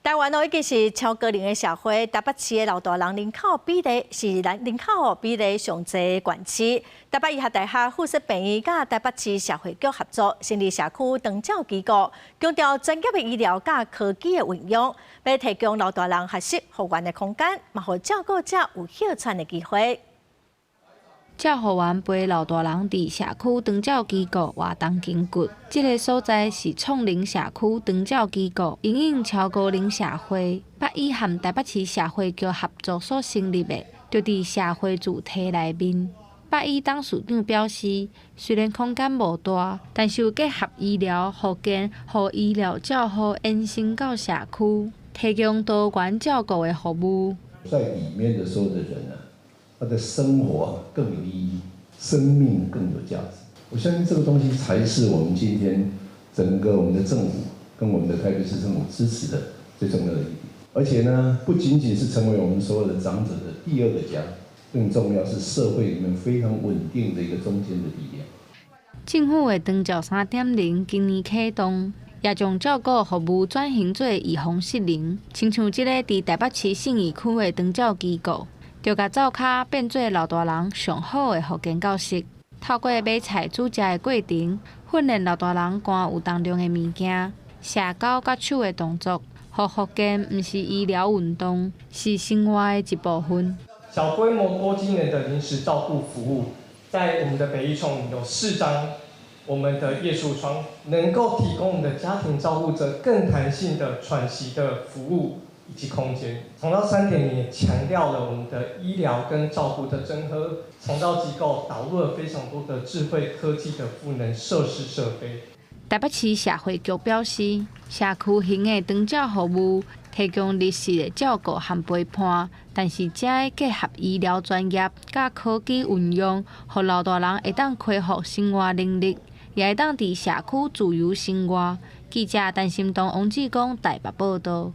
台湾已经是超高龄的社会，台北市的老大人人口比例是人口比例上侪县市。台北医学大学附设病院甲台北市社会局合作成立社区长照机构，强调专业的医疗甲科技的运用，要提供老大人学习复原的空间，嘛，互照顾者有休喘的机会。照护员陪老大人伫社区长照机构活动筋骨。这个所在是创龄社区长照机构，因应超高龄社会，北医和台北市社会局合作所成立的，就伫社会主体内面。北医董事长表示，虽然空间无大，但是有结合医疗、复健、互医疗照护延伸到社区，提供多元照顾的服务。在里面的所有的人啊。他的生活更有意义，生命更有价值。我相信这个东西才是我们今天整个我们的政府跟我们的台北市政府支持的最重要的一点。而且呢，不仅仅是成为我们所有的长者的第二个家，更重要是社会里面非常稳定的一个中间的力量。政府的长照3.0今年启动，也将照顾服务转型做预防失能，亲像这个伫台北市信义区的长照机构。就甲灶骹变做老大人上好的复健教室，透过买菜煮食的过程，训练老大人赶有重量的物件、社交甲手的动作。互复健毋是医疗运动，是生活的一部分。小规模多机能的临时照顾服务，在我们的北医重有4张我们的夜宿床，能够提供我们的家庭照顾者更弹性的喘息的服务。以及空间，长照3.0也强调了我们的医疗跟照顾的整合。长照机构导入了非常多的智慧科技的赋能设施设备。台北市社会局表示，社区型的长照服务提供日式的照顾和陪伴，但是这会结合医疗专业甲科技运用，互老大人会当恢复生活能力，也会当伫社区自由生活。记者陈心东、王志光台北报道。